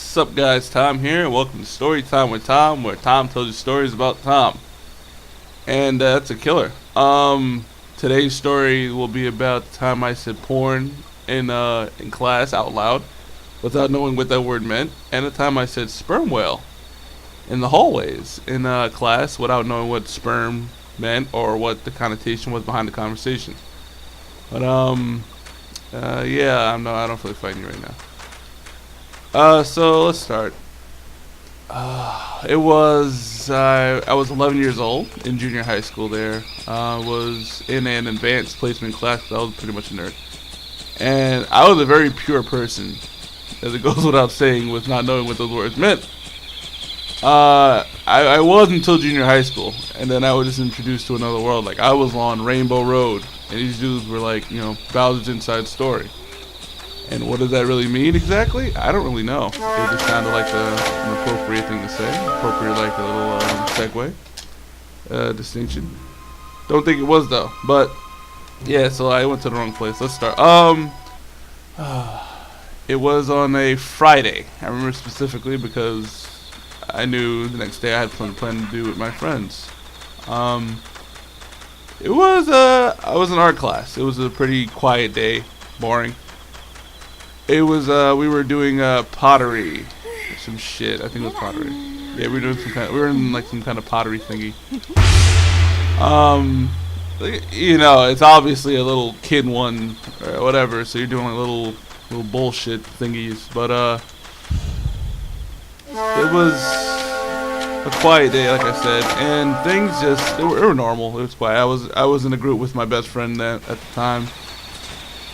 What's up, guys? Tom here, and welcome to Story Time with Tom, where Tom tells you stories about Tom. And that's a killer. Today's story will be about the time I said porn in class out loud without knowing what that word meant, and the time I said sperm whale in the hallways in class without knowing what sperm meant or what the connotation was behind the conversation. But yeah, I don't feel like fighting you right now. So let's start. I was 11 years old in junior high school. There, was in an advanced placement class. So I was pretty much a nerd, and I was a very pure person, as it goes without saying, with not knowing what those words meant. I was until junior high school, and then I was just introduced to another world. Like, I was on Rainbow Road, and these dudes were like, Bowser's Inside Story. And what does that really mean exactly? I don't really know. It just sounded like an appropriate thing to say. Appropriate, like a little segue. Distinction. Don't think it was, though. But, yeah, so I went to the wrong place. Let's start. It was on a Friday. I remember specifically because I knew the next day I had something planned to do with my friends. I was in art class. It was a pretty quiet day. Boring. It was, we were doing, pottery. Some shit. I think it was pottery. Yeah, we were in, like, some kind of pottery thingy. It's obviously a little kid one, or whatever, so you're doing, like, little bullshit thingies. But, it was a quiet day, like I said, and things they were normal. It was quiet. I was in a group with my best friend at the time,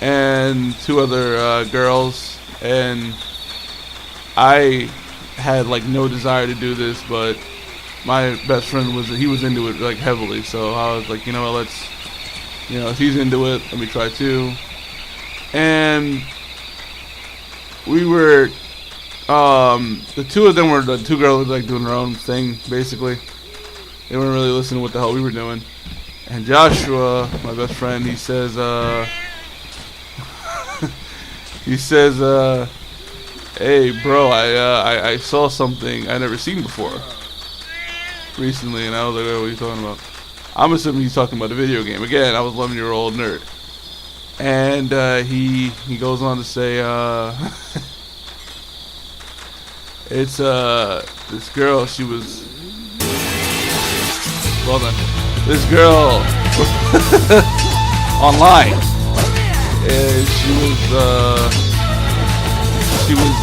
and two other girls, and I had like no desire to do this, but my best friend was into it like heavily, so I was like, if he's into it, let me try too. And we were the two of them were the two girls like doing their own thing, basically. They weren't really listening to what the hell we were doing. And Joshua, my best friend, he says, hey bro, I saw something I never seen before recently. And I was like, what are you talking about? I'm assuming he's talking about a video game. Again, I was 11-year-old nerd. And he goes on to say, it's this girl, she was, well done, this girl online. And she was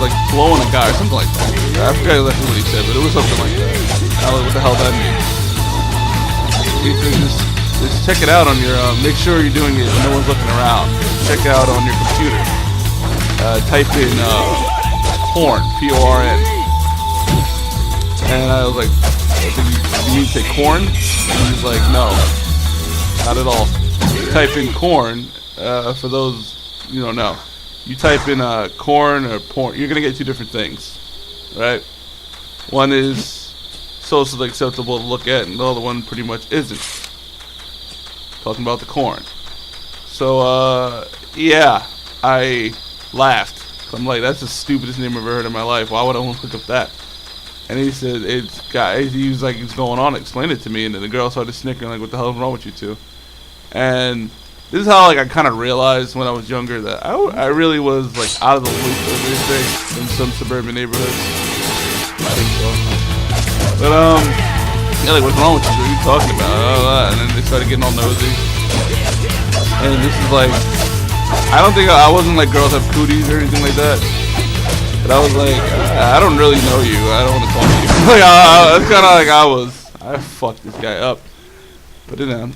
like blowing a guy or something like that. I forgot exactly what he said, but it was something like that. I don't know what the hell that means. He said, just check it out on your, make sure you're doing it when no one's looking around. Check it out on your computer. Type in porn, P-O-R-N. And I was like, do you mean to say corn? And he's like, no, not at all. Type in corn. For those you don't know, you type in corn or porn, you're gonna get two different things, right? One is socially acceptable to look at, and the other one pretty much isn't. Talking about the corn. So yeah, I laughed. I'm like, that's the stupidest name I've ever heard in my life. Why would I want to look up that? And he said, he was like, it's going on, explain it to me. And then the girl started snickering, like, what the hell is wrong with you two? And this is how, like, I kind of realized when I was younger that I really was, like, out of the loop, as they say, in some suburban neighborhoods. I think so. But, yeah, like, what's wrong with you? What are you talking about? And then they started getting all nosy. And this is, like, I wasn't, like, girls have cooties or anything like that. But I was like, I don't really know you. I don't want to talk to you. Like, that's kind of like I fucked this guy up. Put it down.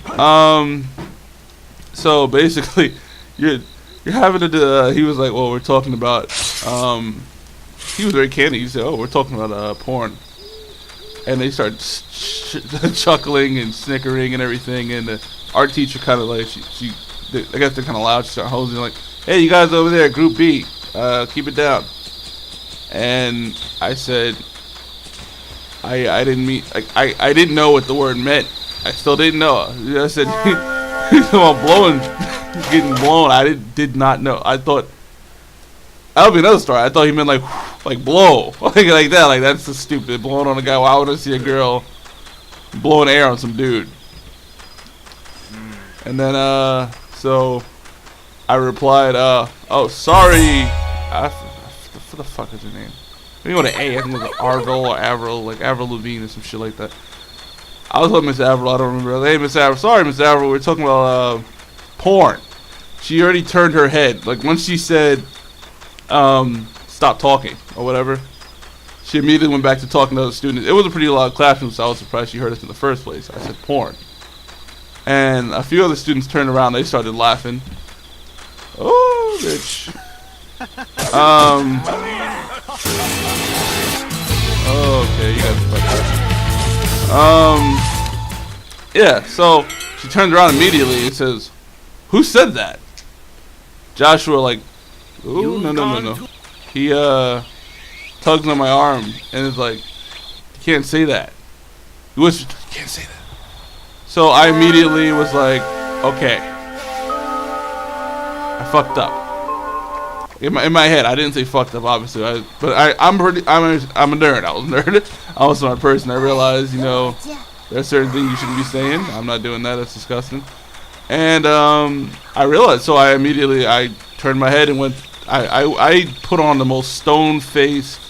So basically, you're having to. He was like, well, we're talking about. He was very candid. He said, oh, we're talking about porn. And they started chuckling and snickering and everything. And the art teacher kind of like, I guess they're kind of loud. She started hosing like, hey, you guys over there, Group B, keep it down. And I said, I didn't mean, I didn't know what the word meant. I still didn't know. I said, he's blowing, getting blown. I did not know. I thought, that would be another story. I thought he meant like, like blow, like that. Like that's so stupid. Blowing on a guy. Why would I see a girl blowing air on some dude? And then so I replied, oh sorry. What the fuck is her name? Maybe with an A. I think it was Arvel or Avril, like Avril Lavigne or some shit like that. I was with Miss Avril. I don't remember. Hey, Miss Avril. Sorry, Miss Avril. We're talking about porn. She already turned her head. Like once she said, stop talking or whatever, she immediately went back to talking to other students. It was a pretty loud classroom, so I was surprised she heard us in the first place. I said porn, and a few other students turned around. They started laughing. Oh, bitch. Okay, you guys are yeah, so she turns around immediately and says, who said that? Joshua, like, ooh, no. He, tugs on my arm and is like, you can't say that. He whispered, you can't say that. So I immediately was like, okay. I fucked up. In my head, I didn't say fucked up, obviously. But I'm a nerd. I was a nerd. I was a smart person. I realized, you know, there are certain things you shouldn't be saying. I'm not doing that. That's disgusting. And I realized, so I immediately turned my head and went. I put on the most stone-faced,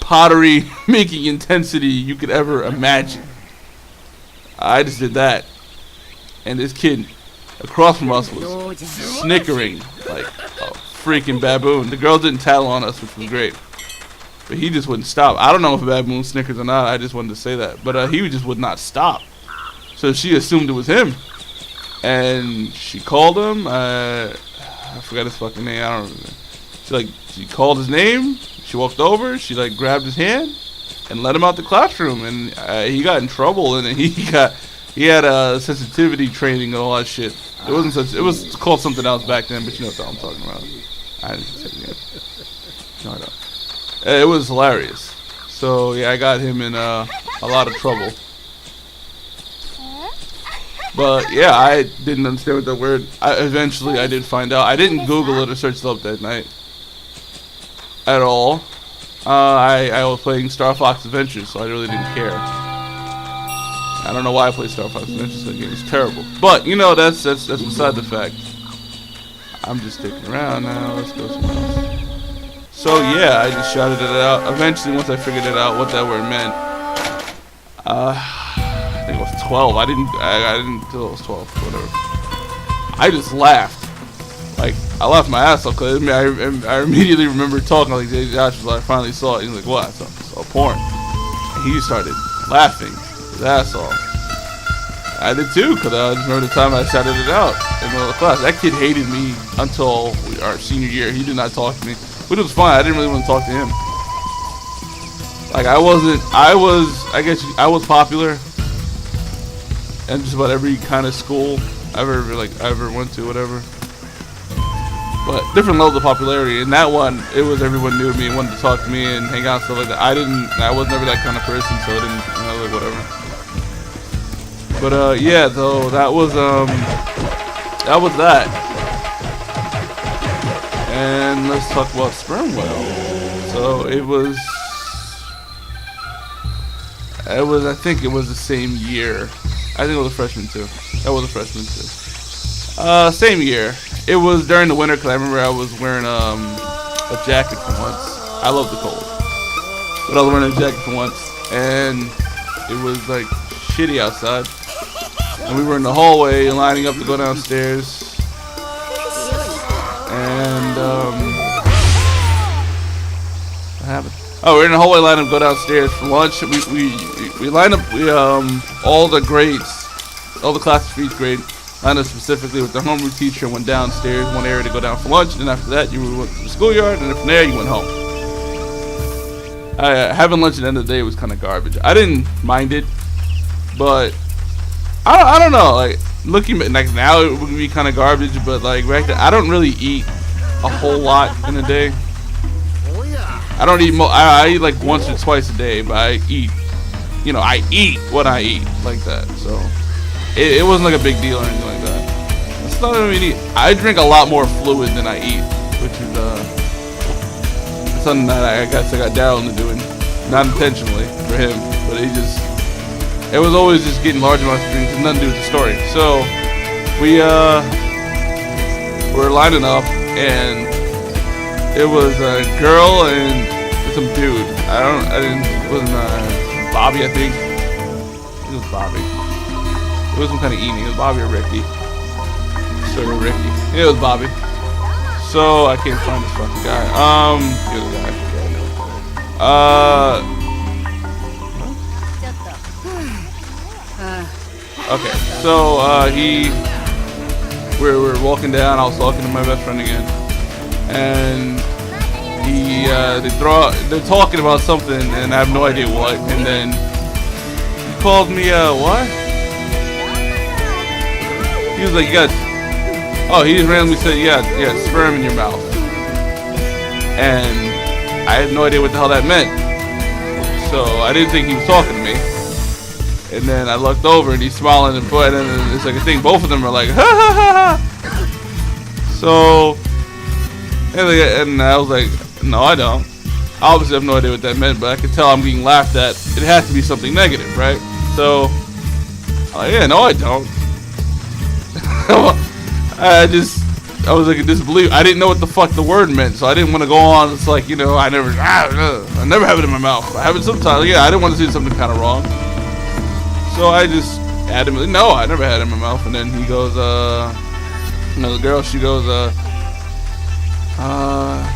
pottery-making intensity you could ever imagine. I just did that, and this kid across from us was snickering like a freaking baboon. The girl didn't tattle on us, which was great, but he just wouldn't stop. I don't know if a baboon snickers or not. I just wanted to say that, but he just would not stop. So she assumed it was him, and she called him. I forgot his fucking name. I don't remember. She called his name. She walked over. She like grabbed his hand and let him out the classroom, and he got in trouble, and he had sensitivity training and all that shit. It wasn't such. It was called something else back then, but you know what I'm talking about. I didn't say it yet. No, I don't. It was hilarious. So yeah, I got him in a lot of trouble. But yeah, I didn't understand what that word. Eventually, I did find out. I didn't Google it or search it up that night at all. I was playing Star Fox Adventures, so I really didn't care. I don't know why I played Star Fox Adventures. That game is terrible. But you know, that's beside the fact. I'm just sticking around now. Let's go somewhere else. So yeah, I just shouted it out. Eventually, once I figured it out what that word meant, I think it was 12. I didn't until it was 12. Whatever. I just laughed. Like I laughed my ass off because I immediately remember talking like Josh was. I finally saw it. He's like, "What? I saw porn." And he started laughing his ass off. I did too, because I just remember the time I shouted it out in the middle of the class. That kid hated me until our senior year. He did not talk to me, which was fine. I didn't really want to talk to him. Like I was popular in just about every kind of school I ever went to, whatever. But different levels of popularity. In that one, it was everyone knew me and wanted to talk to me and hang out and stuff like that. I was never that kind of person, so it didn't, like whatever. But yeah, though that was that. And let's talk about Spermwhales. So it was I think it was the same year. I think it was a freshman too. That was a freshman too. Same year. It was during the winter because I remember I was wearing a jacket for once. I love the cold, but I was wearing a jacket for once, and it was like shitty outside. And we were in the hallway lining up to go downstairs. And what happened? Oh, we're in the hallway lining up to go downstairs for lunch. We lined up all the grades, all the classes for each grade. Lined up specifically with the homeroom teacher and went downstairs one area to go down for lunch. And then after that, you went to the schoolyard, and then from there you went home. Having lunch at the end of the day was kind of garbage. I didn't mind it, but I don't know. Like looking like now, it would be kind of garbage. But like back then, I don't really eat a whole lot in a day. I don't eat. I eat like once or twice a day, but I eat. You know, I eat what I eat like that. So it wasn't like a big deal or anything like that. That's not what I mean. I drink a lot more fluid than I eat, which is something that I got Daryl into doing, not intentionally for him, but it was always just getting large amounts of drinks and nothing to do with the story. So we were lining up, and it was a girl and some dude. It wasn't Bobby, I think. It was Bobby. It was some kind of eating. It was Bobby or Ricky. Sort of Ricky. Yeah, it was Bobby. So I can't find this fucking guy. Here's the guy. Okay, so we were walking down. I was talking to my best friend again, and they're talking about something, and I have no idea what. And then he called me what? He was like, he just randomly said, you got sperm in your mouth, and I had no idea what the hell that meant. So I didn't think he was talking to me. And then I looked over and he's smiling and then it's like a thing. Both of them are like, ha ha ha ha. So, and I was like, no, I don't. I obviously have no idea what that meant, but I could tell I'm getting laughed at. It has to be something negative, right? So, I'm like, yeah, no, I don't. I was like in disbelief. I didn't know what the fuck the word meant, so I didn't want to go on. It's like, I never have it in my mouth. I have it sometimes. Yeah, I didn't want to say something kind of wrong. So I just adamantly, no, I never had it in my mouth. And then he goes, the girl, she goes,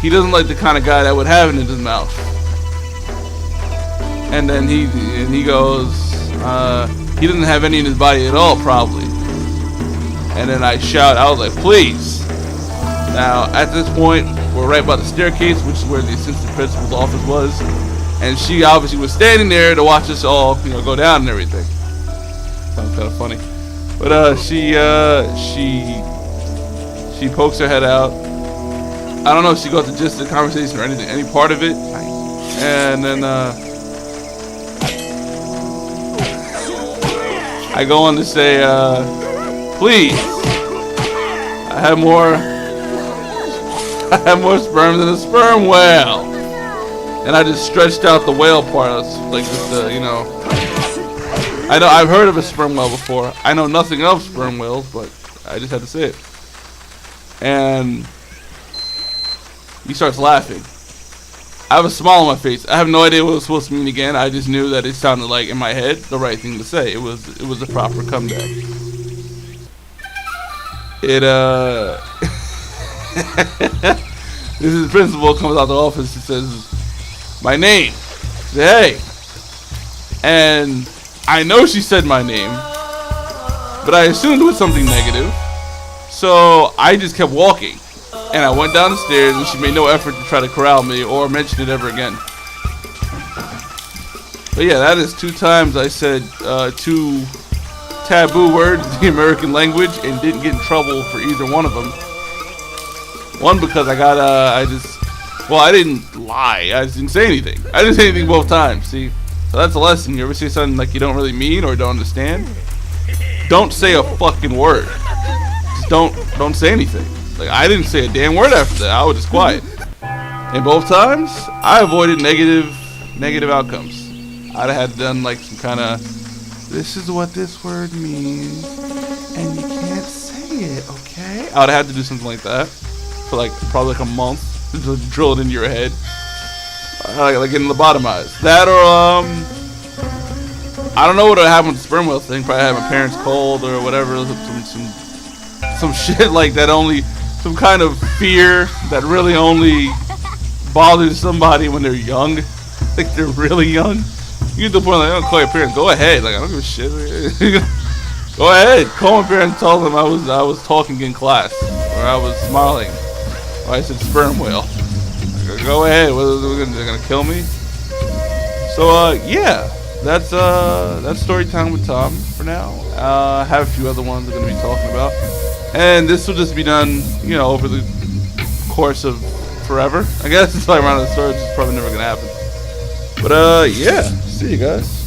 he doesn't like the kind of guy that would have it in his mouth. And then he goes, he doesn't have any in his body at all, probably. And then I was like, please. Now, at this point, we're right by the staircase, which is where the assistant principal's office was. And she obviously was standing there to watch us all, go down and everything. Sounds kind of funny. But she pokes her head out. I don't know if she got the gist of the conversation or anything, any part of it. And then I go on to say, please, I have more sperm than a sperm whale. And I just stretched out the whale part, like just I've heard of a sperm whale before. I know nothing of sperm whales, but I just had to say it. And he starts laughing. I have a smile on my face. I have no idea what it was supposed to mean again. I just knew that it sounded like, in my head, the right thing to say. It was a proper comeback. This is the principal comes out the office and says, my name. I say, hey. And I know she said my name, but I assumed it was something negative. So I just kept walking. And I went down the stairs, and she made no effort to try to corral me or mention it ever again. But yeah, that is 2 times I said 2 taboo words in the American language and didn't get in trouble for either one of them. One, because I didn't lie. I just didn't say anything. I didn't say anything both times, see? So that's a lesson. You ever say something like you don't really mean or don't understand? Don't say a fucking word. Just don't say anything. Like, I didn't say a damn word after that. I was just quiet. And both times, I avoided negative outcomes. I'd have done like some kind of, this is what this word means, and you can't say it, okay? I would have had to do something like that for like probably like a month to drill it into your head, like getting lobotomized. That or I don't know what would happen with the sperm whale thing. Probably have my parents cold or whatever. Some shit like that. Only some kind of fear that really only bothers somebody when they're young, like they're really young. You get to the point like, I don't call your parents. Go ahead. Like, I don't give a shit. Go ahead. Call my parents. Tell them I was talking in class, or I was smiling, or I said sperm whale. Like, go ahead. They're gonna kill me. So yeah, that's story time with Tom for now. I have a few other ones I'm gonna be talking about, and this will just be done, over the course of forever. I guess it's like around the story. It's probably never gonna happen. But yeah, see you guys.